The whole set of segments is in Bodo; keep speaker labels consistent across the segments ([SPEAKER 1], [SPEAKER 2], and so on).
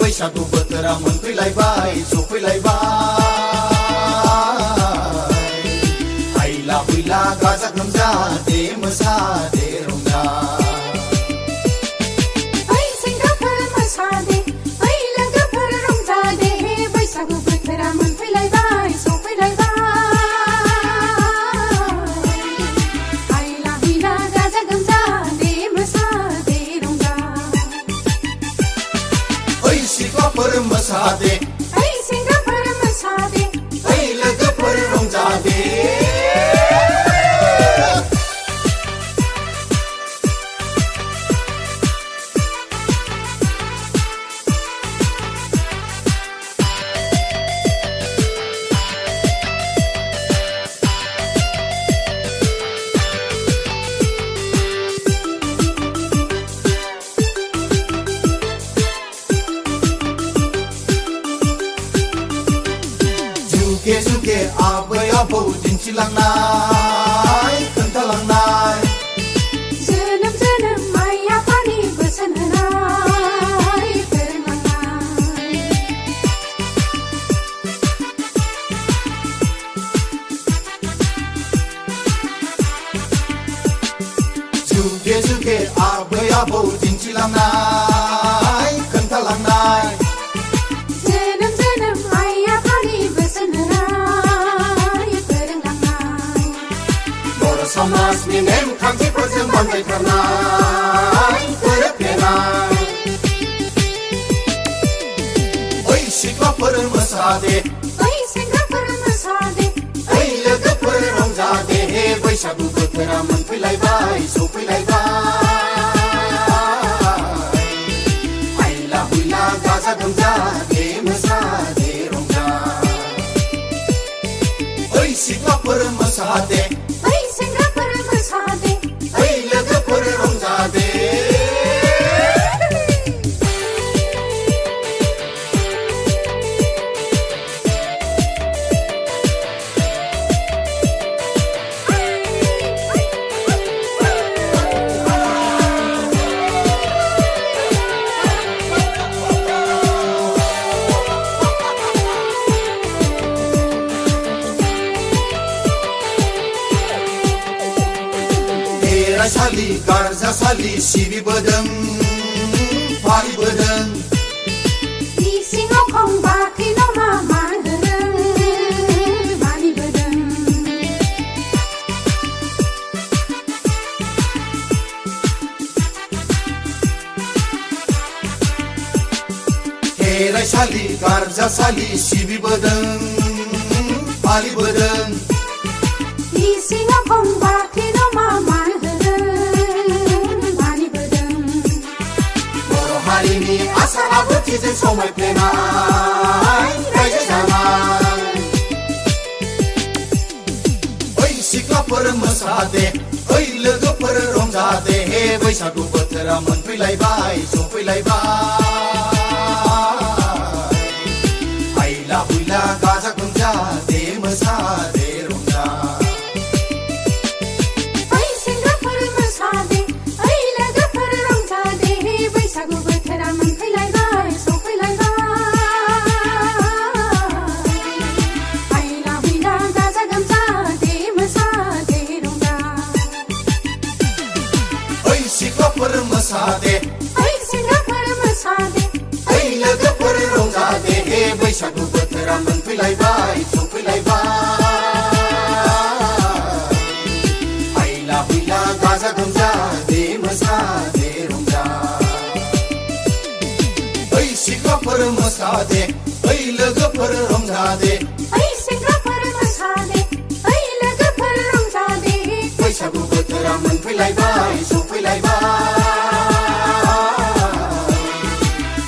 [SPEAKER 1] बैसागु बोथोरा मोनफैलायबाय सफैलायबाय हायला हुइला गाजा गोमजा दे मोसा दे रंजा सिख्लाफोर मोसादे
[SPEAKER 2] सेंग्राफोर मोसादे
[SPEAKER 1] लोगोफोर रंजादे जुगे जुगे आबै आबौ दिन्थिलांनाय खोन्थालांनाय
[SPEAKER 2] जोनोम जोनोम माइ आफानि बोसोन होनाय फोरोंलांनाय
[SPEAKER 1] जुगे जुगे आबै आबौ दिन्थिलांनाय खोन्थालांनाय
[SPEAKER 2] जोनोम जोनोम माइ आफानि बोसोन होनाय फोरोंलांनाय
[SPEAKER 1] बर' समाजनि नेमखान्थिफोरजों बानजायथारनाय गोरोबफ्लेनाय ओइ सिख्लाफोर मोसादे
[SPEAKER 2] सेंग्राफोर मोसादे
[SPEAKER 1] लोगोफोर रंजादे बैसागु बोथोरा मोनफैलायबाय सफैलायबाय हायला हुइला गाजा गोमजा दे मोसा दे रंजा ओइ सिख्लाफोर मोसादे
[SPEAKER 2] सेंग्राफोर मोसादे
[SPEAKER 1] लोगोफोर रंजादे खेराइसालि गारजासालि सिबिबोदों फालिबोदों
[SPEAKER 2] इसिङाव खम बाख्रि नमा मान होदों मानिबोदों
[SPEAKER 1] खेराइसालि गारजासालि सिबिबोदों फालिबोदों
[SPEAKER 2] इसिङाव खम बाख्रि नमा मान होदों मानिबोदों
[SPEAKER 1] बर' हारिनि आसार आब्रुथिजों समायफ्लेनाय रायजो जानाय ओइ सिख्लाफोर मोसादे लोगोफोर रंजादे बैसागु बोथोरा मोनफैलायबाय सफैलायबाय हायला हुइला गाजा गोमजा दे मोसा दे रंजा
[SPEAKER 2] सेंग्राफोर मोसादे लोगोफोर रंजादे बैसागु बोथोरा मोनफैलायबाय सफैलायबाय हायला हुइला गाजा गोमजा दे मोसा दे रंजा
[SPEAKER 1] ओइ सिख्लाफोर मोसादे
[SPEAKER 2] सेंग्राफोर मोसादे
[SPEAKER 1] लोगोफोर रंजादे बैसागु बोथोरा मोनफैलायबाय सफैलायबाय हायला हुइला गाजा गोमजा दे मोसा दे रंजा ओइ सिख्लाफोर मोसादे लोगोफोर रंजादे
[SPEAKER 2] सेंग्राफोर मोसादे लोगोफोर रंजादे
[SPEAKER 1] बैसागु बोथोरा मोनफैलायबाय सफैलायबाय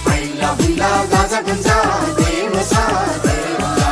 [SPEAKER 1] हायला हुइला गाजा गोमजा दे मोसा दे रंजा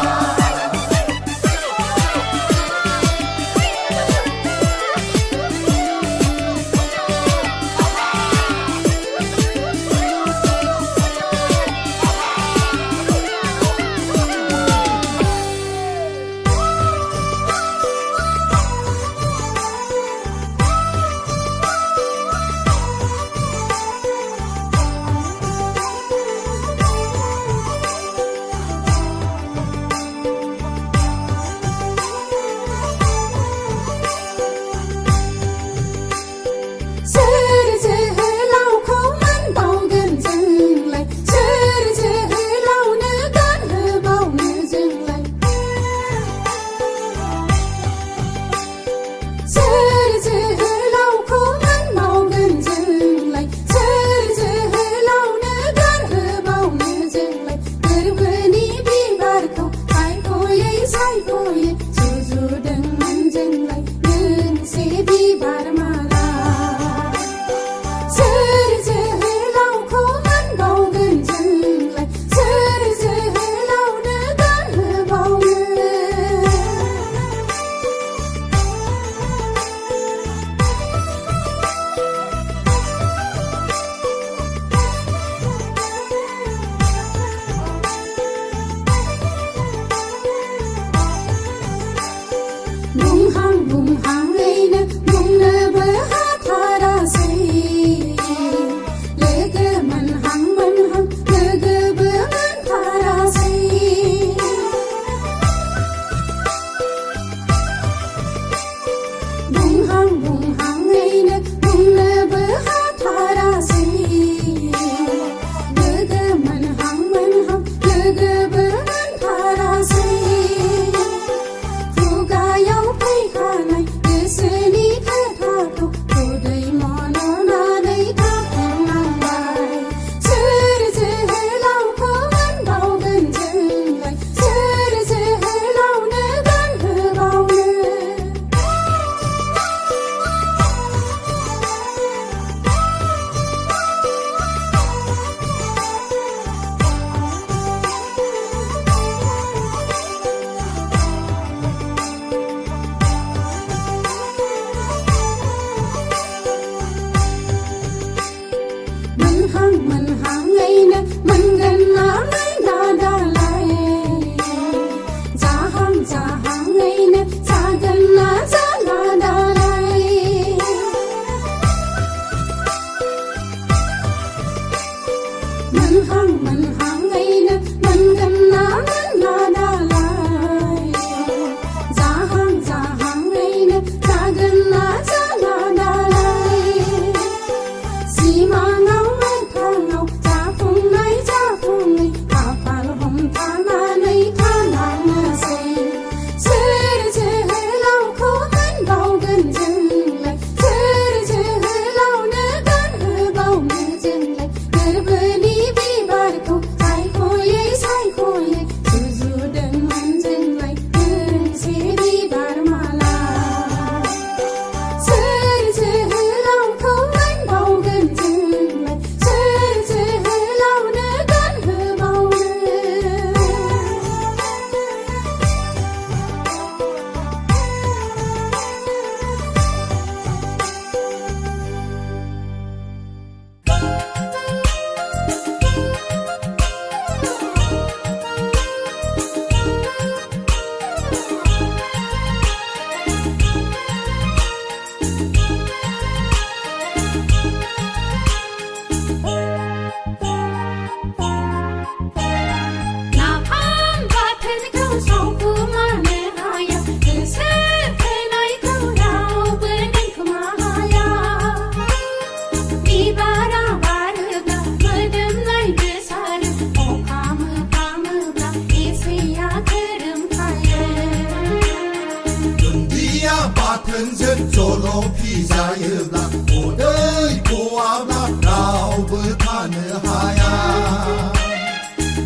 [SPEAKER 1] 피자여블라 오더이 고아블라 라우브 타느하야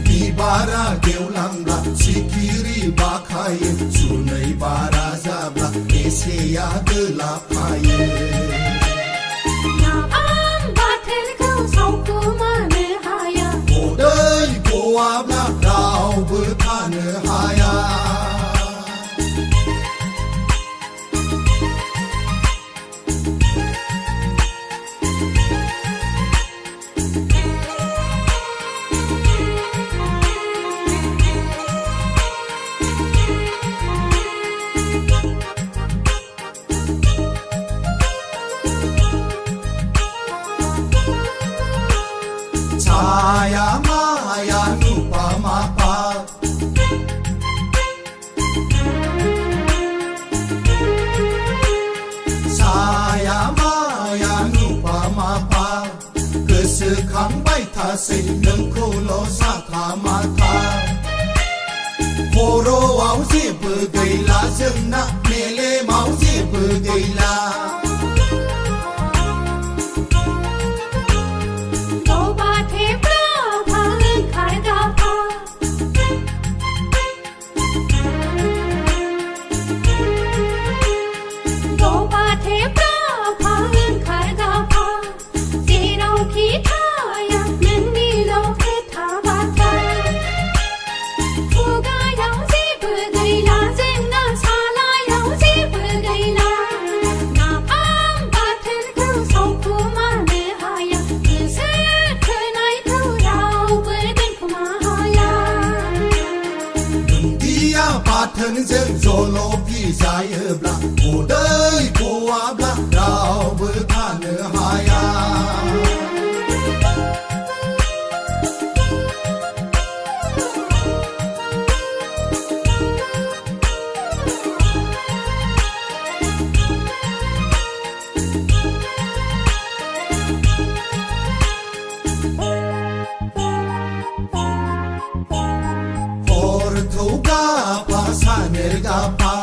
[SPEAKER 1] 이바라 게울랑블라 시키리 바카예 수너이 바라자블라 에세야들라 파예
[SPEAKER 2] 나밤 밭을 그 성구만을 하야
[SPEAKER 1] 오더이 고아블라 라우브 타느하야 Saya maya nupa mapa Saya maya nupa mapa Kesekang baita seneng kulo sata mata Koro au je bergayla jengna mele mau je bergayla thân dân zolo pizayebla odai koabla rao bertanhaya Sanergapa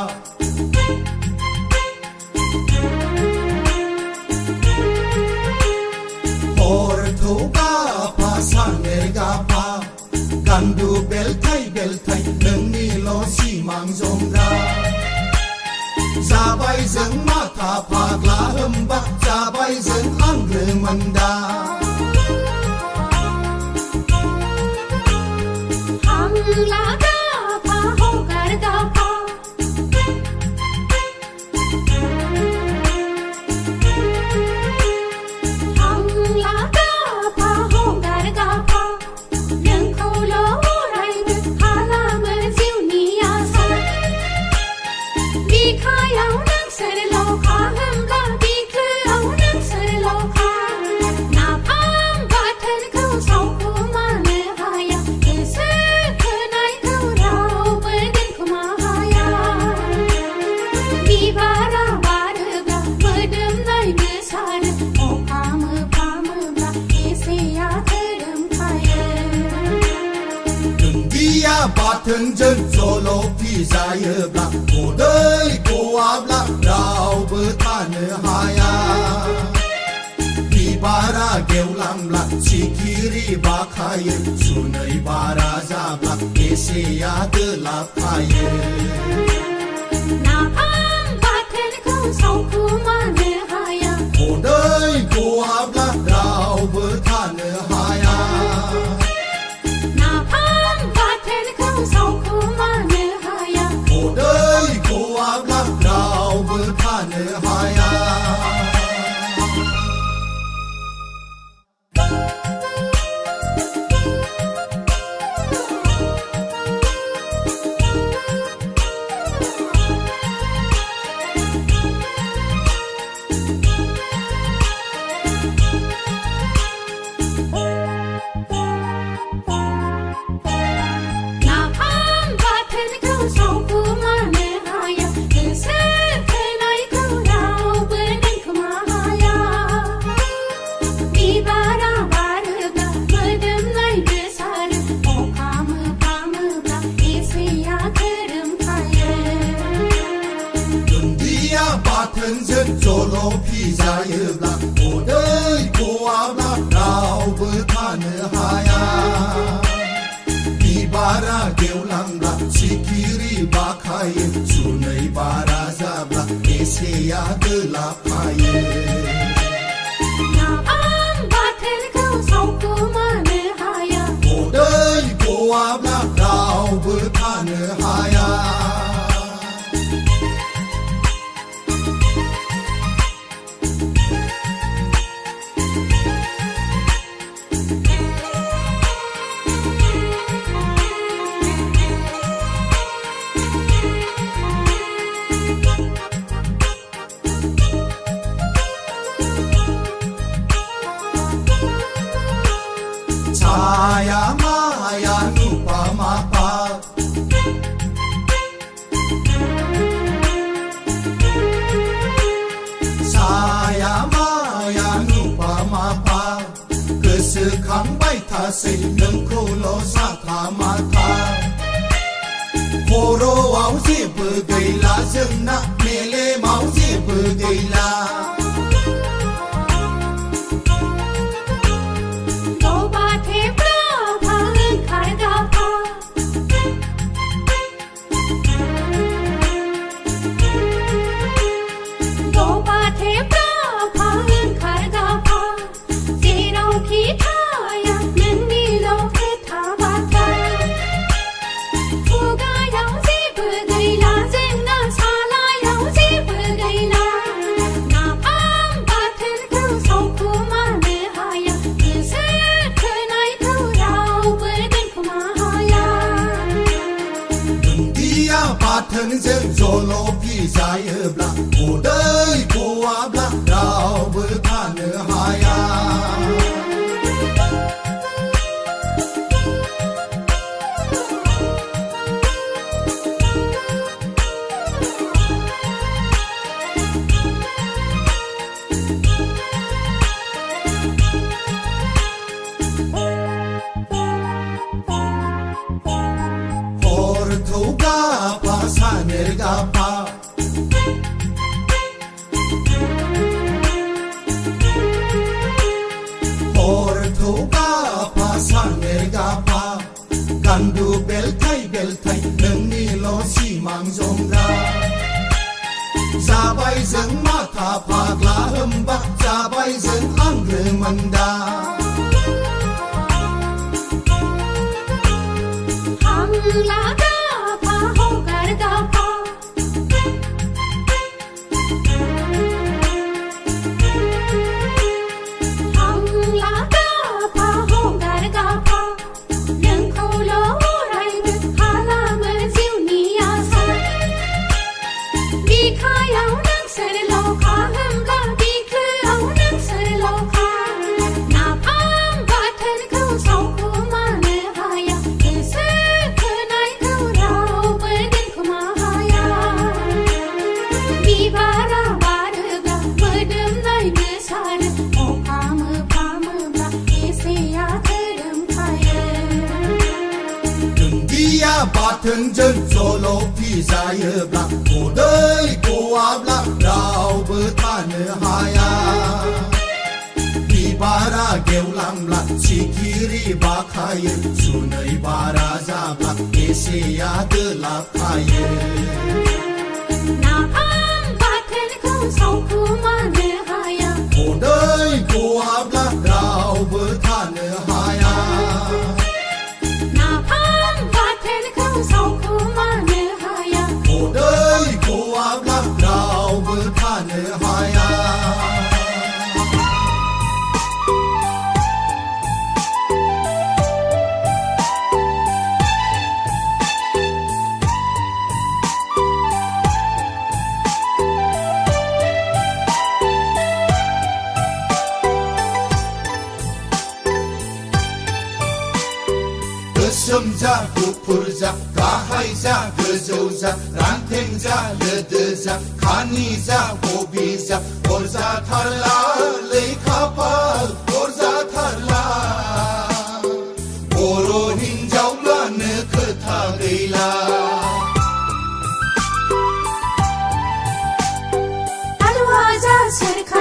[SPEAKER 1] Portugapa Sanergapa Gandu beltai Nengni lo simang zongra Zabai zeng mata pagla hembak Zabai zeng angre manda
[SPEAKER 2] Hamlaga
[SPEAKER 1] Batın dân zolo pizayebla odai koabla rao bertanhaya Ibara geulamla sikiri bakaye sunai barazabla eseyadıla paye
[SPEAKER 2] Napam batın ku 성구만을하야
[SPEAKER 1] odai koabla rao bertanhaya
[SPEAKER 2] 성구만을하야
[SPEAKER 1] odai koabla rao bertanhaya 피자여블라 오더이 고아블라 라우브 타느하야 비바라 게울랑라 지키리 바카예 수너이 바라자블라 에세야 들라파예
[SPEAKER 2] 나안 바텐 그 성구만을 하야
[SPEAKER 1] 오더이 고아블라 라우브 타느하야 Saya maya lupa mapa Saya maya lupa mapa Kesekang baita seneng kulo sata mata Koro au je bergailah jengna mele mau je bergailah thân dân zolo pizayebla odai koabla rao bertanahaya Sanergapa Portugapa sanergapa Gandu beltai nengni lo simang zongra Zabai zeng mata pagla hembak Zabai zeng angre manda
[SPEAKER 2] Hanglaga
[SPEAKER 1] Bateng jen zolo pizayebla odai koabla rao bertanahaya Bibara geulangla sikiri bakaye sunai barazabla eseya delapaye
[SPEAKER 2] Naam baten ko saukumanahaya
[SPEAKER 1] odai koabla rao bertanahaya Odai koabla rao bertanahaya Kesemja, gupurja, kahaiza, gezauza, rantengja, ledeja, khaniza, hobiza, orza tharla, leikapal, orza tharla. Oro hinjaula ne kotha gaila.
[SPEAKER 2] Alwaja sarka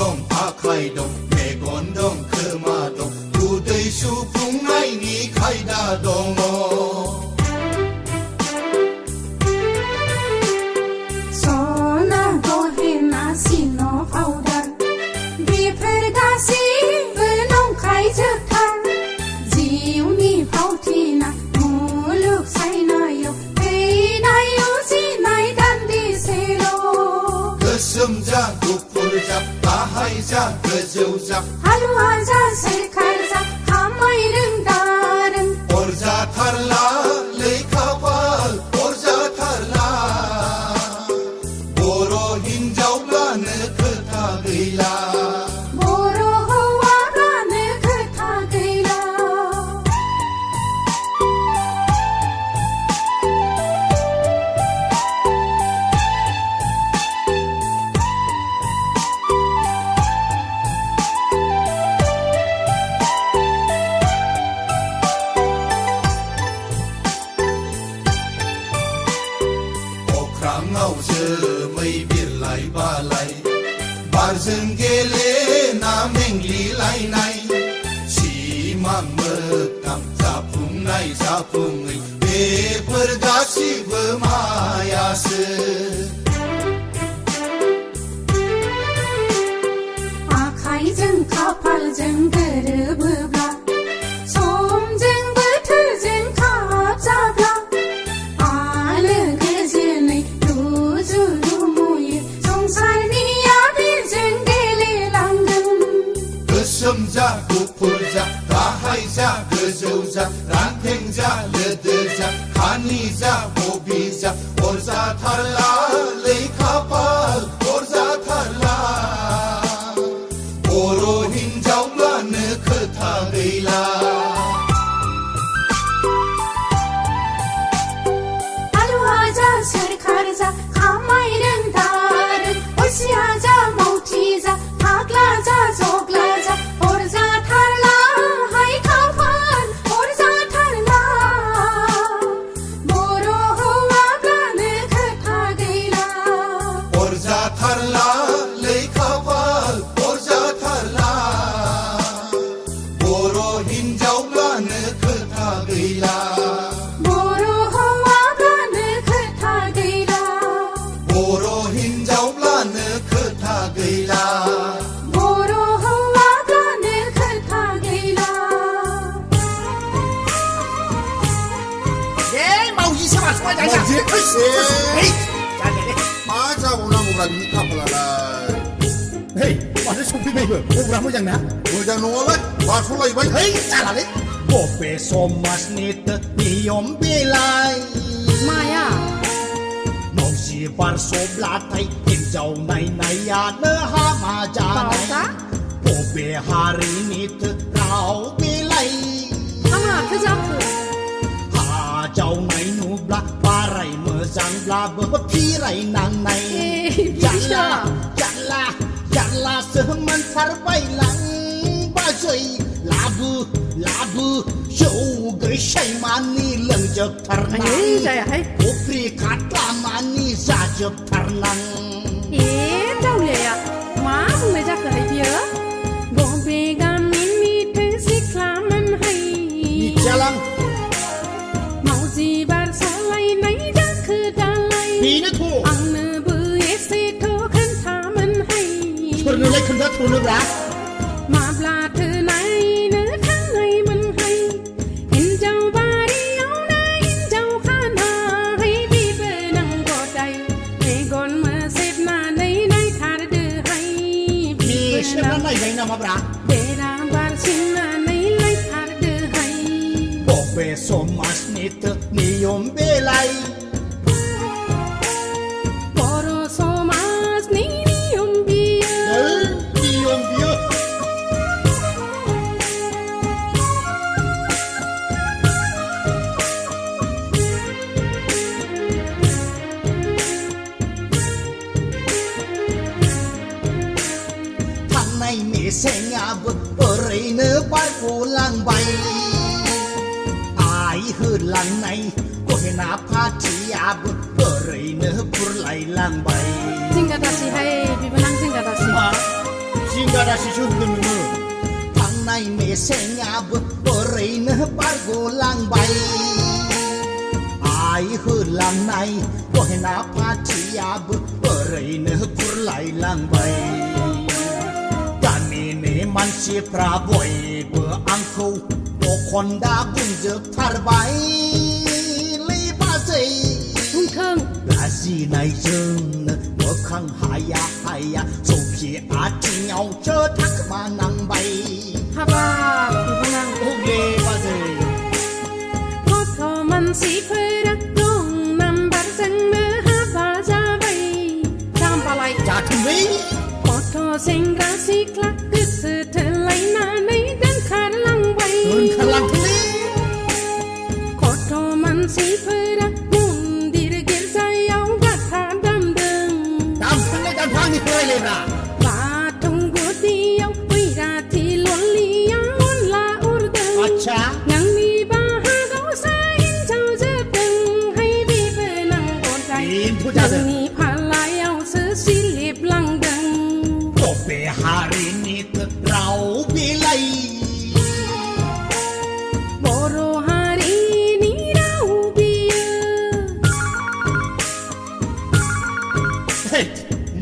[SPEAKER 1] दं आखाइ दं मेगन दं खोमा दं उदै सुफुंनायनि खायदा दङ
[SPEAKER 2] सना गहेना सिन' पाउडार बेफोर गासैबो नंखाय जोबथार जिउनि फावथिना मुलुग सायनायाव फैनाय उजिनाय दान्दिसेल'
[SPEAKER 1] गोसोम जा गुफुर जा गाहाय जा गोजौ जा
[SPEAKER 2] हालुवा जा सोरखार जा खामाय रोंदारों
[SPEAKER 1] अरजाथारला लैखाफाल अरजाथारला बर' हिनजावब्लानो खोथा गैला
[SPEAKER 2] बर' हौवाब्लानो खोथा गैला
[SPEAKER 1] अख्राङाव जोमै बिरलाय बालाय बारजों गेलेना मेंग्लिलायनाय सिमां मोगथां जाफुंनाय जाफुङै बेफोर गासिबो मायासो
[SPEAKER 2] आखाइजों खाफालजों गोरोबोब्ला समजों बोथोरजों खाबजाब्ला आलो गोजोनै रुजु रुमुयो संसारनि आबिरजों गेलेलांगोन
[SPEAKER 1] गोसोम जा गुफुर जा गाहाय जा गोजौ जा रान्थें जा लोदो जा खानि जा बबि जा अरजाथारला लैखाफाल अरजाथारला बर' हिनजावब्लानो खोथा गैला
[SPEAKER 2] हालुवा जा सोरखार जा खामाय रोंदारों अलसिया जा मावथि जा फाग्ला जा जग्ला जा अरजाथारला हाय खाफाल अरजाथारला बर' हौवाब्लानो खोथा गैला
[SPEAKER 1] अरजाथारला लैखाफाल अरजाथारला बर' हिनजावब्लानो खोथा गैला
[SPEAKER 2] बर' हौवाब्लानो खोथा गैला
[SPEAKER 1] बर' हिनजावब्लानो खोथा गैला
[SPEAKER 2] बर' हौवाब्लानो खोथा गैला
[SPEAKER 3] मावजि सोरबा सबाय जाया
[SPEAKER 4] मावजि?
[SPEAKER 3] है जादे दे
[SPEAKER 4] मा जाबावनांगौब्रा बिनि खाफालालाय
[SPEAKER 3] है माथो सफैबायबो खबरा मोजां ना
[SPEAKER 4] मोजां नङालाय बारस'लायबाय
[SPEAKER 3] है जालालै बबे समाजनि नियम बेलाय
[SPEAKER 2] माया
[SPEAKER 3] मावजि बारस'ब्लाथाय हिनजाव नायनायानो हामा जानाय
[SPEAKER 2] बावगा?
[SPEAKER 3] बबे हारिनि राव बेलाय
[SPEAKER 2] आंहाथो जाखो
[SPEAKER 3] हाजावनाय नुब्ला बाराय मोजांब्लाबो फिरायनांनाय जारला जारला जारलासो मोनथारबायलांबासै लाबो लाबो जौ गैसाय मानि लोंजोबथारनाय
[SPEAKER 2] जायाहाय
[SPEAKER 3] अफ्रि खाट्ला मानि जाजोबथारनां
[SPEAKER 2] ए दावलिया मा बुंनाय जाखोहाय बियो बबे गामिनिथो सिख्लामोनहाय
[SPEAKER 3] जालां
[SPEAKER 2] मावजि बारस'लायनाय जाखो दालाय
[SPEAKER 3] बेनोथ'
[SPEAKER 2] आंनोबो एसेथ' खोन्थामोनहाय
[SPEAKER 3] सोरनोलाय खोन्थाथ'नोब्रा
[SPEAKER 2] माब्लाथो नायनो थांनायमोनहाय हिनजाव बारियावनो हिनजाव खानाहाय बेबो नांगौ दाय मेगन मोसेबनानै नायथारदोहाय
[SPEAKER 3] बिसोरना नायबाय नामाब्रा
[SPEAKER 2] बेरा बारसिननानै लायथारदोहाय
[SPEAKER 3] बबे समाजनि नियम बेलाय
[SPEAKER 2] बर' समाजनि नियम बियो
[SPEAKER 3] नियम बियो थांनाय मेसेङाबो ओरैनो बारग'लांबाय आइ होलांनाय गहेना फाथियाबो ओरैनो फुरलायलांबाय
[SPEAKER 2] जिंगा दासिहाय बिबोनां जिंगा दासि
[SPEAKER 3] जिंगा दासिसो होनदों नोङो
[SPEAKER 5] थांनाय मेसेङाबो ओरैनो बारग'लांबाय आइ होलांनाय गहेना पाथियाबो ओरैनो गुरलायलांबाय गामिनि मानसिफ्रा बयबो आंखौ बखन्दा बुंजोबथारबाय लै बाजै
[SPEAKER 2] बुंथों
[SPEAKER 5] लाजिनायजोंनो मोखां हाया हाया सौखि आथिङावसो थाखोमानांबाय
[SPEAKER 2] हाबाब बिबोनां
[SPEAKER 5] अब्ले बाजै
[SPEAKER 2] गथ' मानसिफोरा दं नाम्बारजोंनो हाबा जाबाय जाम्बालाय
[SPEAKER 5] जाथोंलै
[SPEAKER 2] गथ' सेंग्रा सिख्ला गोसो थोलायनानै दोनखारलांबाय
[SPEAKER 5] ओंखारलांथोंलै
[SPEAKER 2] गथ' मानसिफोरा मन्दिर गिर्जायाव गाथा दामदों
[SPEAKER 5] दामथोंलै दामथों आंनि फरायलायब्रा
[SPEAKER 2] बाथौ गुदियाव बैराथि ललिया अनला उरदों
[SPEAKER 5] आच्छा
[SPEAKER 2] नोंनि बाहागावसो हिन्जाव जोबदोंहाय बिबोनां गदाय
[SPEAKER 5] बेनोथ' जादों
[SPEAKER 2] नोंनि फालायावसो सिलिबलांदों
[SPEAKER 5] बबे हारिनि राव बिलाइ
[SPEAKER 2] बर' हारिनि राव बियो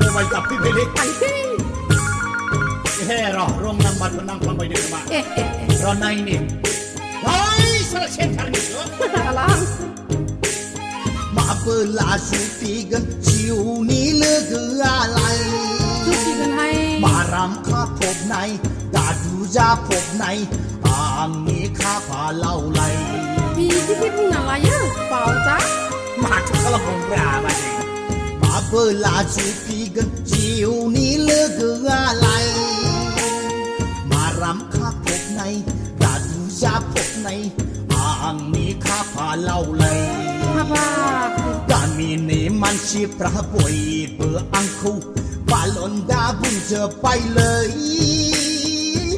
[SPEAKER 5] मबाइल गाबफैबायलै
[SPEAKER 2] आइदै
[SPEAKER 5] हे रं नाम्बारबो नांफ्लांबायदों खोमा
[SPEAKER 2] ए
[SPEAKER 5] नायनि ओइ साला सेन्टारनिसो
[SPEAKER 2] दालां
[SPEAKER 5] माबोला जुफिगोन जिउनि लोगोआलाय
[SPEAKER 2] जुफिगोनहाय
[SPEAKER 5] माराम खाफबनाय दादु जाफबनाय आंनि खाफालावलाय
[SPEAKER 2] बिदिखौ बुंना लायो बावदा
[SPEAKER 5] माथो खालामबावब्रा बाजै माबोला जुफिगोन जिउनि लोगोआलाय माराम खाफबनाय दादु जाफबनाय आंनि खाफालावलाय
[SPEAKER 2] हाबाब
[SPEAKER 5] गामिनि मानसिफ्रा बयबो आंखौ बालन्दा बुंजोबबायलै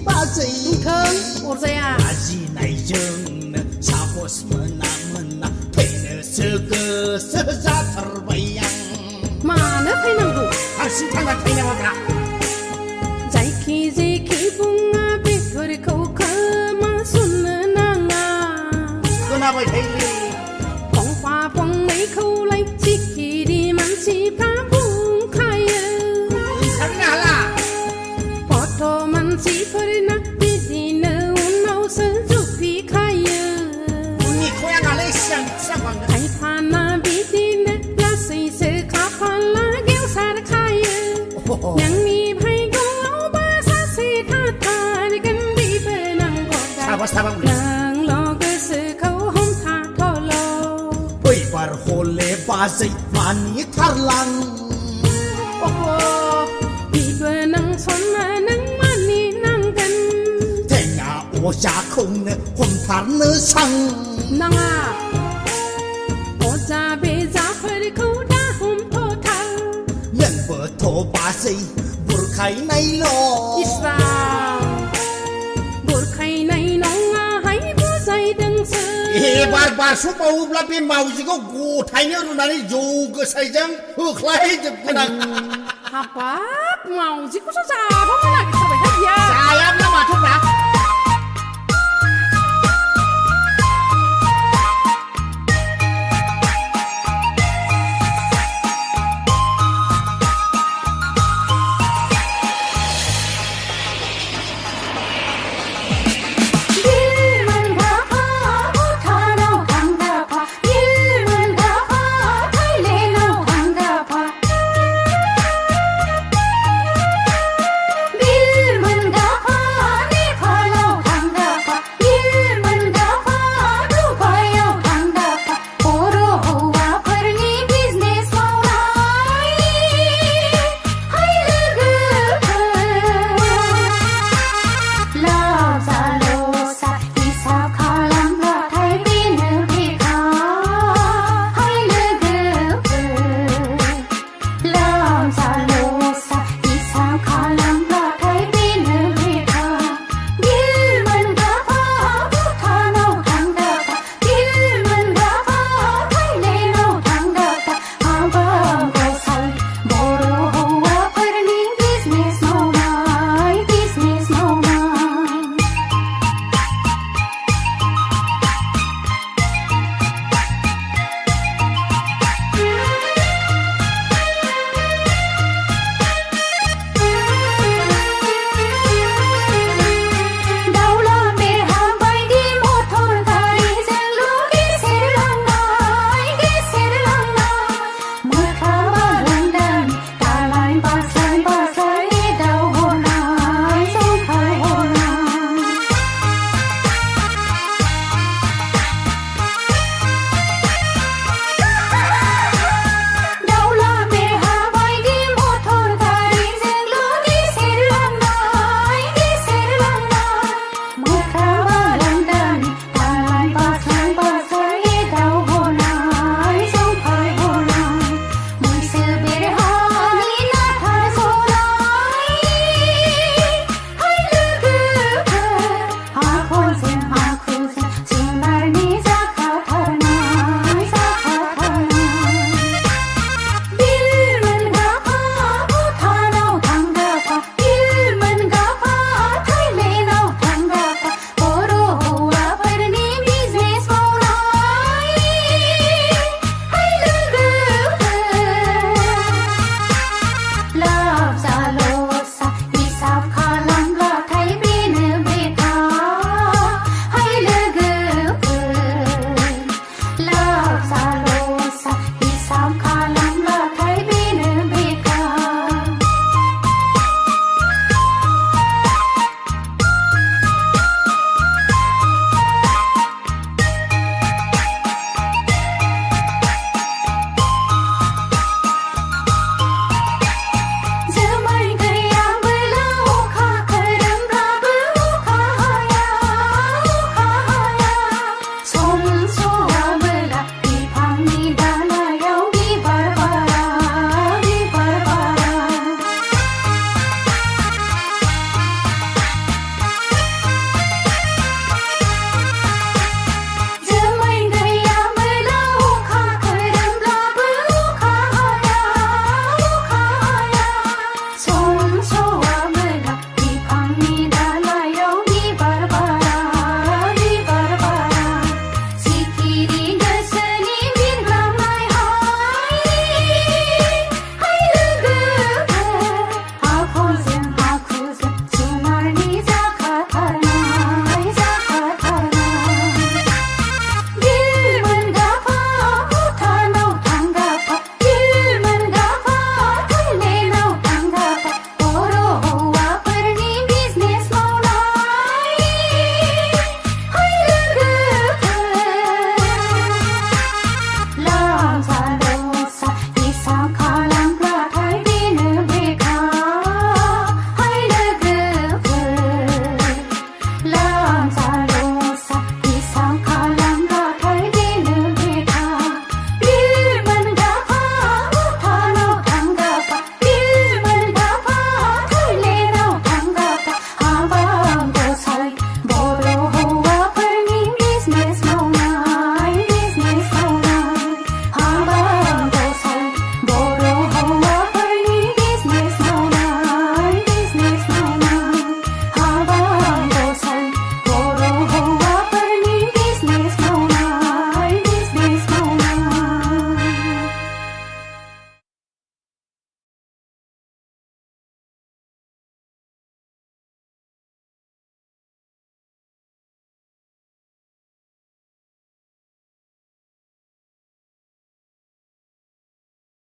[SPEAKER 5] बाजै
[SPEAKER 2] बुंथों अरजाया
[SPEAKER 5] लाजिनायजोंनो साहस मोना थैनोसो गोसो जाथारबाय आं
[SPEAKER 2] मानो फैनांगौ
[SPEAKER 5] हारसिं थांना थैनांगौब्रा
[SPEAKER 2] जायखि जेखि बुङा बेफोरखौ खोमा सुननो नाङा
[SPEAKER 5] खोनाबाय थायोलै
[SPEAKER 2] फंफा फंनैखौलाय सिखिरि मानसिफ्रा बुंखायो
[SPEAKER 5] ओंखारनो हाला
[SPEAKER 2] गथ' मानसिफोरना बिदिनो उनावसो जुफिखायो
[SPEAKER 5] उननिखौया नालाय सिगां जागोन
[SPEAKER 2] खायफाना बिदिनो लासैसो खाफाला गेवसारखायो नोंनि भाग्यआवबो सासे थाथारगोन बिबोनां गदाय
[SPEAKER 5] साबास थाबां
[SPEAKER 2] नोंल' गोसोखौ हमथाथ'ल'
[SPEAKER 5] बैबार हले बाजै मानिथारलां
[SPEAKER 2] अह बिबोनां सनना नों मानिनांगोन
[SPEAKER 5] थेङा अजाखौनो हमथारनो सां
[SPEAKER 2] नाङा अजा बेजाफोरखौ दा हमथ'थार
[SPEAKER 5] नोंबोथ' बाजै बुरखायनायल'
[SPEAKER 2] इस्रां बुरखायनाय नङाहाय बुजायदोंसो
[SPEAKER 5] एबार बारस'बावोब्ला बे मावजिखौ गथायनो रुनानै जौ गोसायजों होख्लायजोबगोन आं
[SPEAKER 2] हाबाब मावजिखौसो जाबावगोन